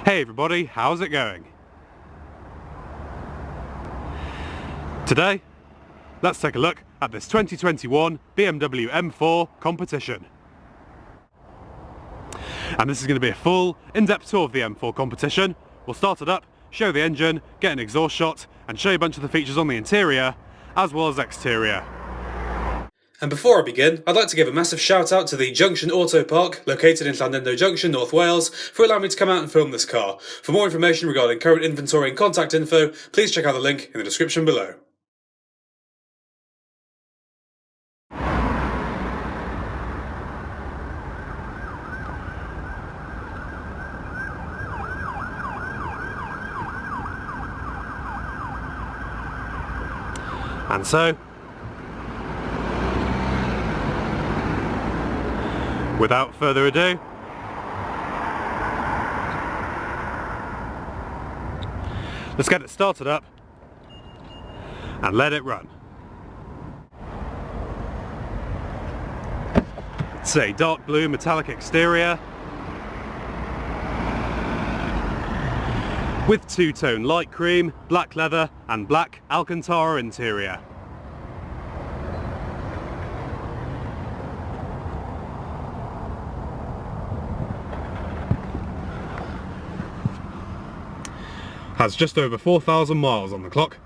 Hey everybody, how's it going? Today, let's take a look at this 2021 BMW M4 Competition. And this is going to be a full, in-depth tour of the M4 Competition. We'll start it up, show the engine, get an exhaust shot, and show you a bunch of the features on the interior, as well as exterior. And before I begin, I'd like to give a massive shout out to the Junction Autopark, located in Llandudno Junction, North Wales, for allowing me to come out and film this car. For more information regarding current inventory and contact info, please check out the link in the description below. And so, without further ado, let's get it started up and let it run. It's a dark blue metallic exterior with two-tone light cream, black leather and black Alcantara interior. Has just over 4,000 miles on the clock.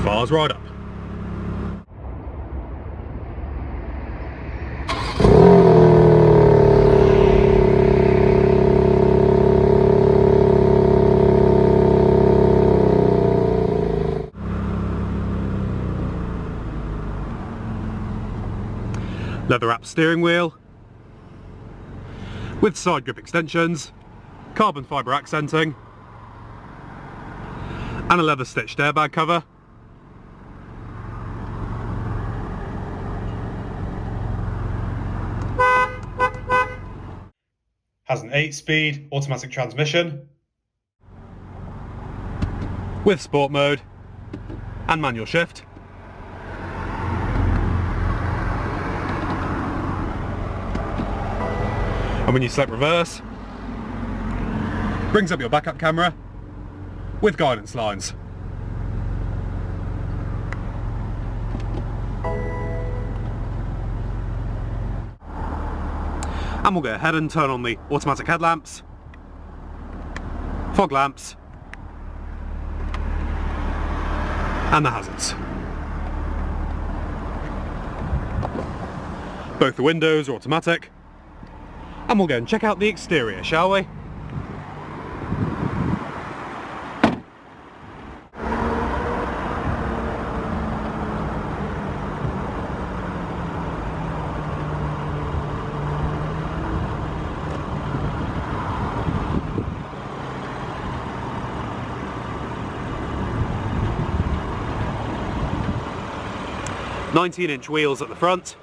Bars right up. Leather wrapped steering wheel with side grip extensions, carbon fibre accenting and a leather stitched airbag cover. Has an 8-speed automatic transmission with sport mode and manual shift. And when you select reverse, brings up your backup camera with guidance lines. And we'll go ahead and turn on the automatic headlamps, fog lamps, and the hazards. Both the windows are automatic, and we'll go and check out the exterior, shall we? "19-inch wheels at the front,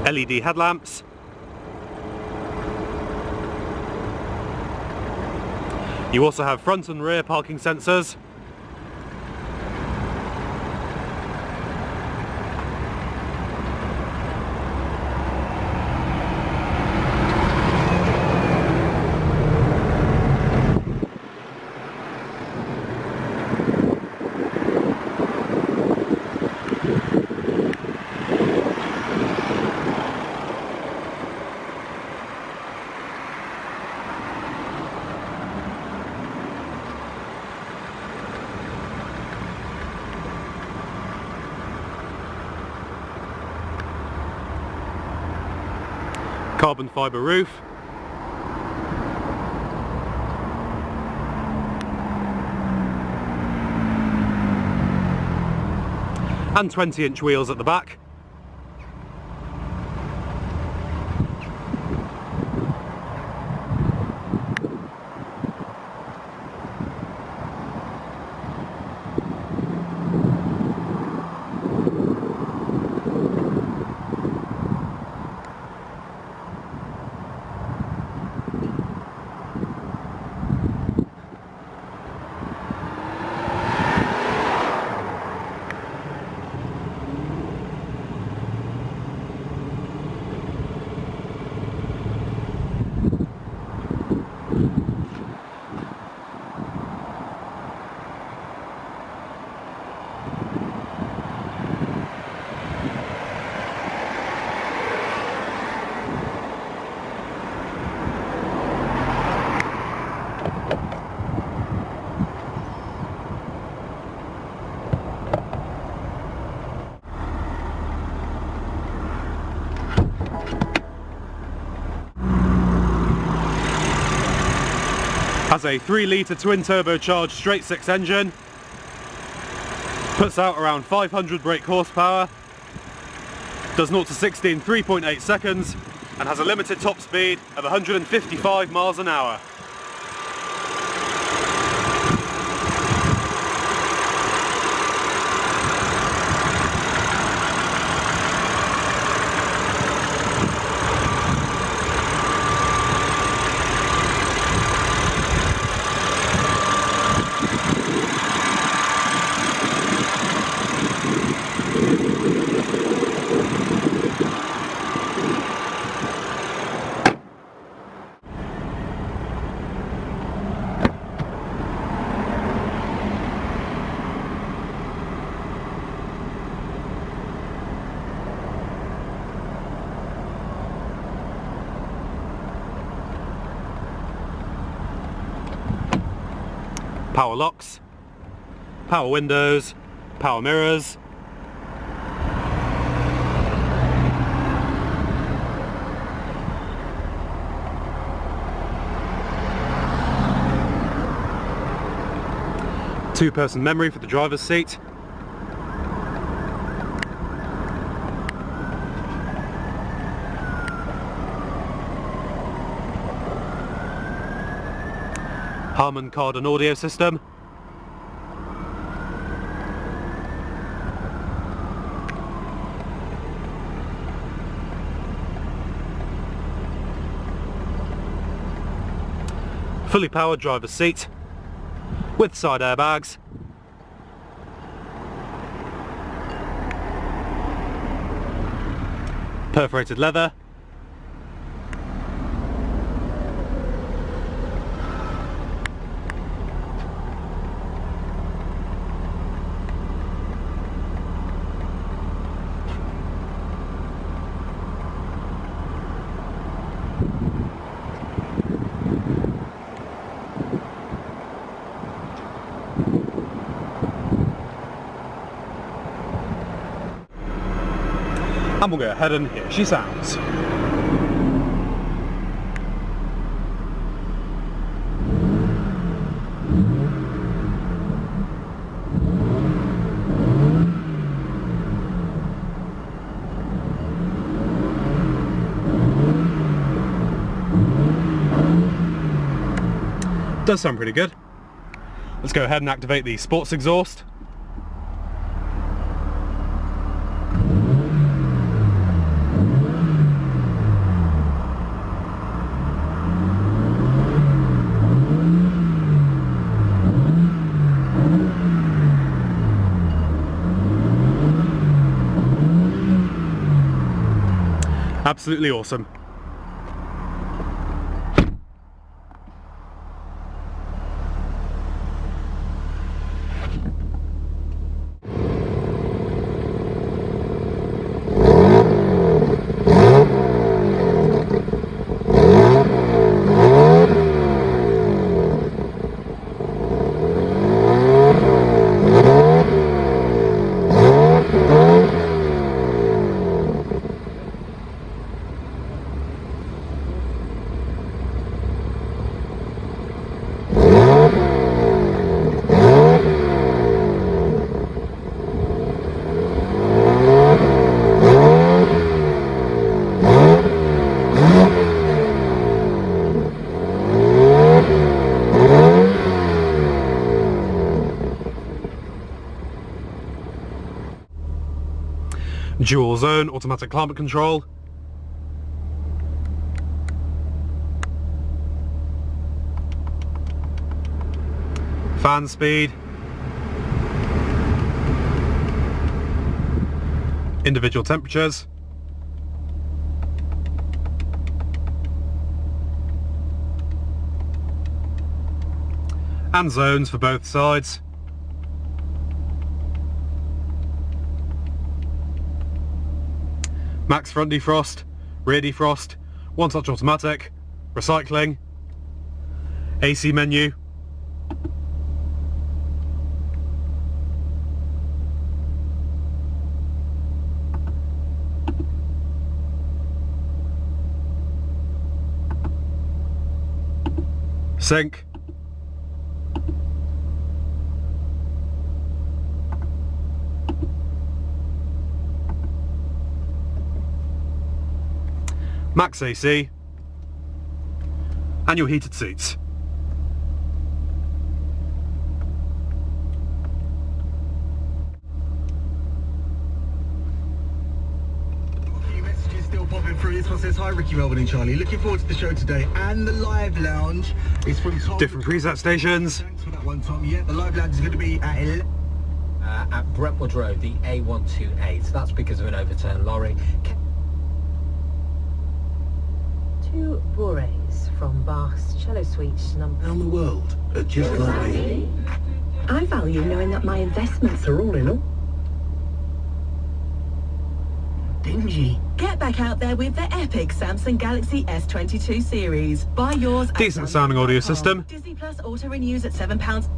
LED headlamps, you also have front and rear parking sensors, Carbon fibre roof. And 20-inch wheels at the back. Has a 3-litre twin turbocharged straight 6 engine, puts out around 500 brake horsepower, does 0 to 60 in 3.8 seconds, and has a limited top speed of 155 miles an hour. Power locks, power windows, power mirrors, two-person memory for the driver's seat, Harman Kardon audio system, fully powered driver's seat with side airbags, perforated leather, and we'll go ahead and here she sounds. Does sound pretty good. Let's go ahead and activate the sports exhaust. Absolutely awesome. Dual zone automatic climate control. Fan speed. Individual temperatures. And zones for both sides. Max front defrost, rear defrost, one touch automatic, recycling, AC menu, sync, max AC, and your heated seats. Still popping through. This one says, hi Ricky, Melvin and Charlie. Looking forward to the show today. And the live lounge is from Tom. Different preset stations. Thanks for that one, Tom. Yeah, the live lounge is going to be at Brentwood Road, the A128. So that's because of an overturned lorry. 2 bourrées from Bach's cello suite number. around the world are just like me. I value knowing that my investments are all in all. Dingy. Get back out there with the epic Samsung Galaxy S22 series. Buy yours. Decent sounding audio system. Disney Plus auto renews at £7.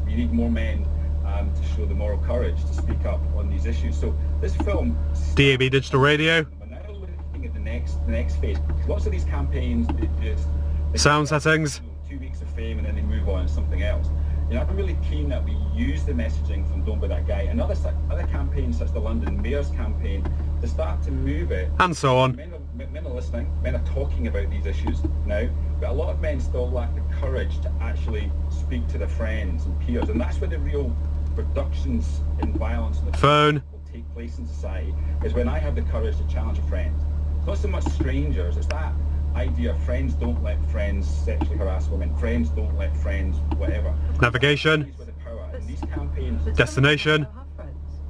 You need more men to show the moral courage to speak up on these issues. So this film, DAB digital radio. we're now looking at the next phase. Lots of these campaigns, they Sound settings. 2 weeks of fame and then they move on to something else. You know, I'm really keen that we use the messaging from Don't Be That Guy and other campaigns such as the London Mayor's campaign to start to move it. And so on. Men are listening, men are talking about these issues now, but a lot of men still lack the courage to actually speak to their friends and peers, and that's where the real reductions in violence and Phone. will take place in society, is when I have the courage to challenge a friend. It's not so much strangers, it's that idea of friends don't let friends sexually harass women, friends don't let friends whatever. Navigation. These were the power, and these campaigns. But Destination. some of them don't have friends.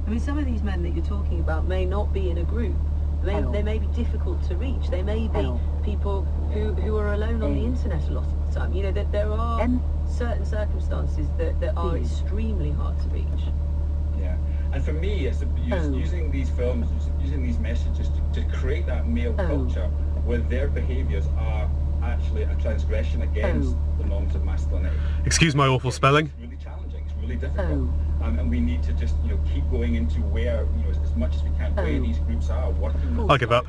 I mean, some of these men that you're talking about may not be in a group. They may be difficult to reach. They may be people who are alone on the internet a lot of the time. You know, that there are certain circumstances that are extremely hard to reach. Yeah, and for me, it's using these films, using these messages to create that male culture where their behaviours are actually a transgression against the norms of masculinity. Excuse my awful spelling. It's really challenging. It's really difficult, and we need to just keep going into where as much as we can where these groups are working. I'll give up.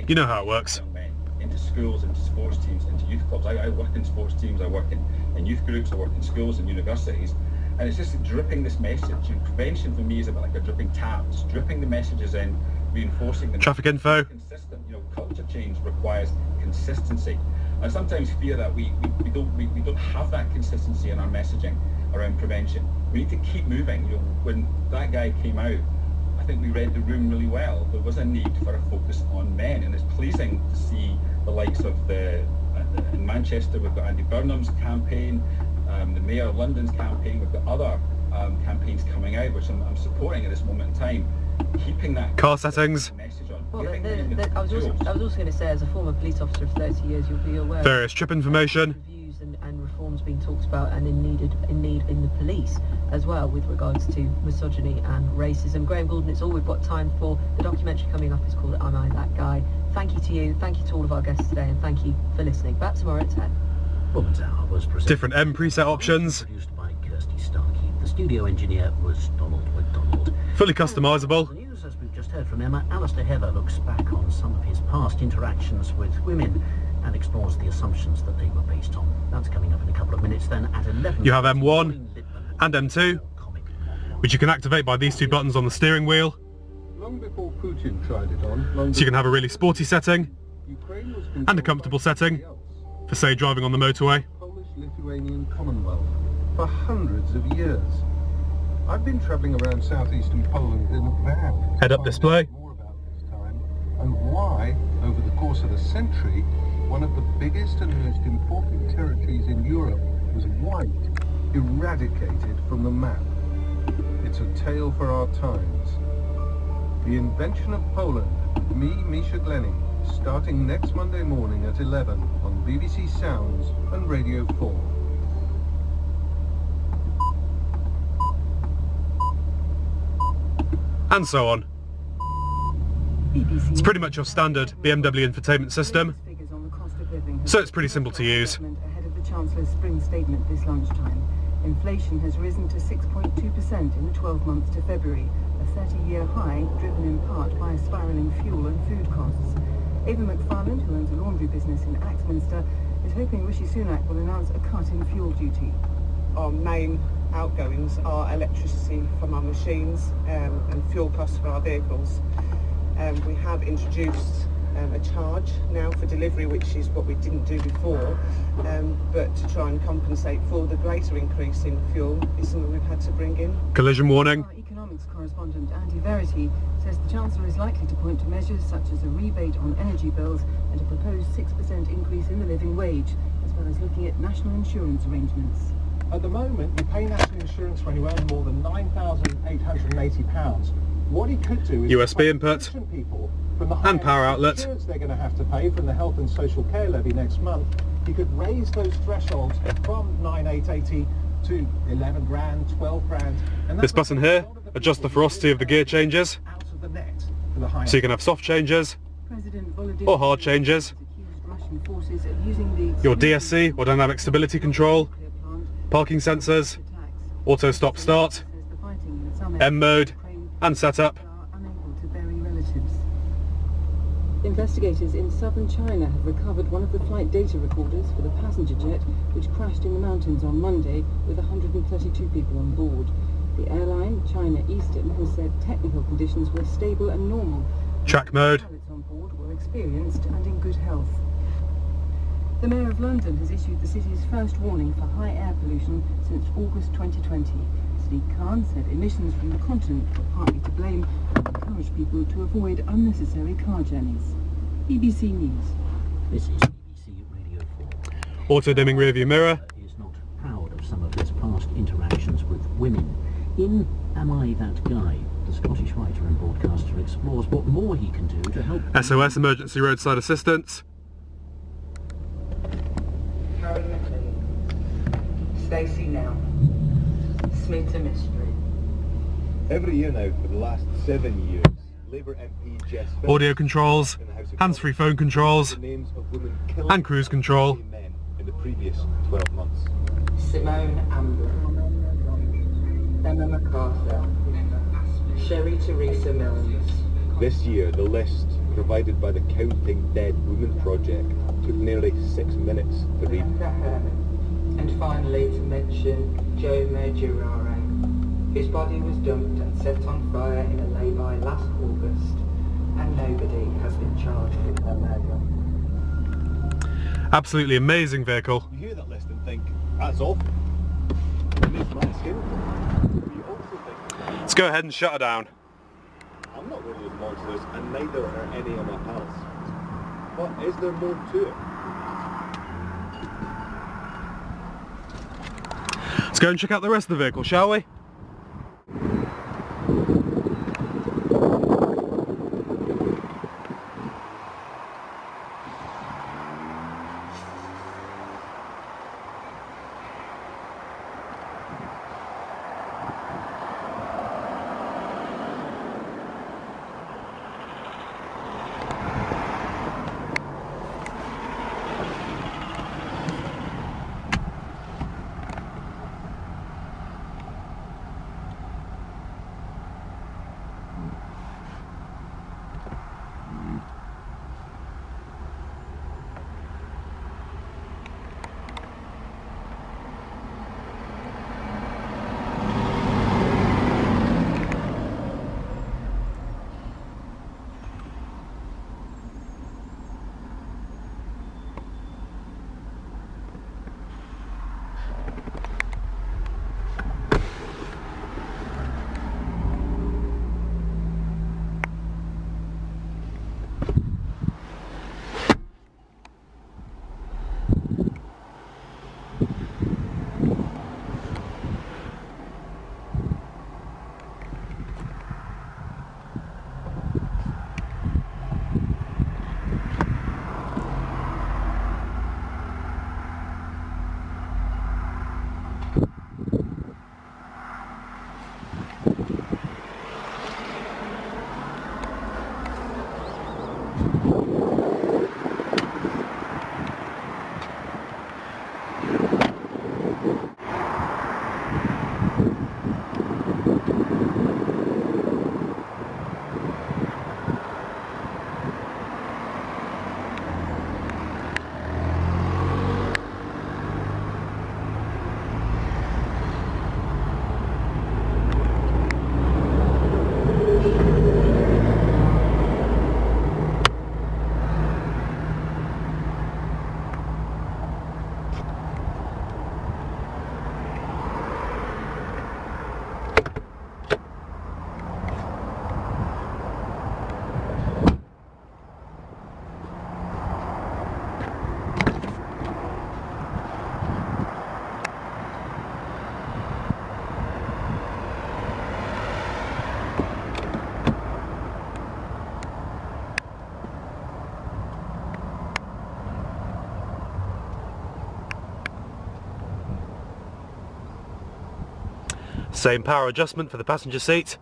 You know how it works. Young men into schools, into sports teams, into youth clubs. I work in sports teams. I work in youth groups. I work in schools and universities. And it's just dripping this message. And prevention for me is a bit like a dripping tap. It's dripping the messages in, reinforcing them. Traffic info. Consistent. Culture change requires consistency. I sometimes fear that we don't have that consistency in our messaging around prevention. We need to keep moving. When that guy came out, I think we read the room really well. There was a need for a focus on men, and it's pleasing to see the likes of in Manchester we've got Andy Burnham's campaign, the Mayor of London's campaign. We've got other campaigns coming out, which I'm supporting at this moment in time. Keeping that Car settings. message on. Well, I was also going to say, as a former police officer of 30 years, you'll be aware. Various trip information. Reviews and reforms being talked about and in need in the police as well with regards to misogyny and racism. Graham Goulden, it's all we've got time for. The documentary coming up is called Am I That Guy? Thank you to you, thank you to all of our guests today, and thank you for listening. Back tomorrow at 10. Woman's Hour was presented. Different M preset options. Produced by Kirsty Starkey. The studio engineer was Donald McDonald. Fully customizable. The news, as we've just heard from Emma, Alistair Heather looks back on some of his past interactions with women and explores the assumptions that they were based on. That's coming up in a couple of minutes. Then at 11. You have M1 and M2, which you can activate by these two buttons on the steering wheel. Long before Putin tried it on, So you can have a really sporty setting Ukraine was and a comfortable setting for, say, driving on the motorway. Polish-Lithuanian Commonwealth for hundreds of years. I've been travelling around southeastern Poland in a van. Head-up display. More about this time and why, over the course of a century, one of the biggest and most important territories in Europe was wiped, eradicated from the map. It's a tale for our times. The Invention of Poland, with me, Misha Glenny, starting next Monday morning at 11 on BBC Sounds and Radio 4. And so on. It's pretty much your standard BMW infotainment system, so it's pretty simple to use. Ahead of the Chancellor's spring statement this lunchtime. Inflation has risen to 6.2% in the 12 months to February, a 30-year high driven in part by spiralling fuel and food costs. Ava McFarland, who owns a laundry business in Axminster, is hoping Rishi Sunak will announce a cut in fuel duty. Our main outgoings are electricity from our machines and fuel costs for our vehicles. We have introduced a charge now for delivery, which is what we didn't do before, but to try and compensate for the greater increase in fuel is something we've had to bring in. Collision warning. Our economics correspondent Andy Verity says the Chancellor is likely to point to measures such as a rebate on energy bills and a proposed 6% increase in the living wage, as well as looking at national insurance arrangements. At the moment, you pay national insurance when you earn more than £9,880. What he could do is USB input people from the and power outlet. Insurance they're going to have to pay from the health and social care levy next month. He could raise those thresholds from 9,880 to 11 grand, 12 grand. And This button here adjusts the ferocity of the gear changes, so you can have soft changes or hard changes. Your DSC or dynamic stability control, parking sensors, auto stop start, M mode and setup. Investigators in southern China have recovered one of the flight data recorders for the passenger jet which crashed in the mountains on Monday with 132 people on board. The airline, China Eastern, has said technical conditions were stable and normal. Track mode. Pilots on board were experienced and in good health. The Mayor of London has issued the city's first warning for high air pollution since August 2020. Sadiq Khan said emissions from the continent were partly to blame and encouraged people to avoid unnecessary car journeys. BBC News. This is BBC Radio 4. Auto dimming rearview mirror. He is not proud of some of his past interactions with women. In Am I That Guy, the Scottish writer and broadcaster explores what more he can do to help... SOS emergency roadside assistance. Stacey now. Smith Mystery. Every year now for the last 7 years, Labour MP Jess Audio controls, hands-free phone controls, and cruise control. Men in the previous 12 months. Simone Amber. Emma MacArthur. Sherry Teresa Mills. This year, the list provided by the Counting Dead Women Project took nearly 6 minutes to read. And finally to mention Joe Mergurare. His body was dumped and set on fire in a lay-by last August, and nobody has been charged with her murder. Absolutely amazing vehicle. You hear that list and think, that's awful. It makes my skin crawl. You also think... Let's go ahead and shut her down. I'm not one of those monsters, and neither are any of my pals. But is there more to it? Let's go and check out the rest of the vehicle, shall we? Same power adjustment for the passenger seat.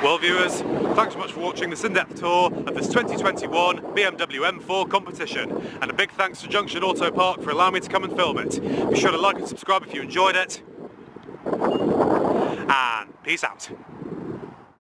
Well viewers, thanks so much for watching this in-depth tour of this 2021 BMW M4 Competition, and a big thanks to Junction Autopark for allowing me to come and film it. Be sure to like and subscribe if you enjoyed it, and peace out.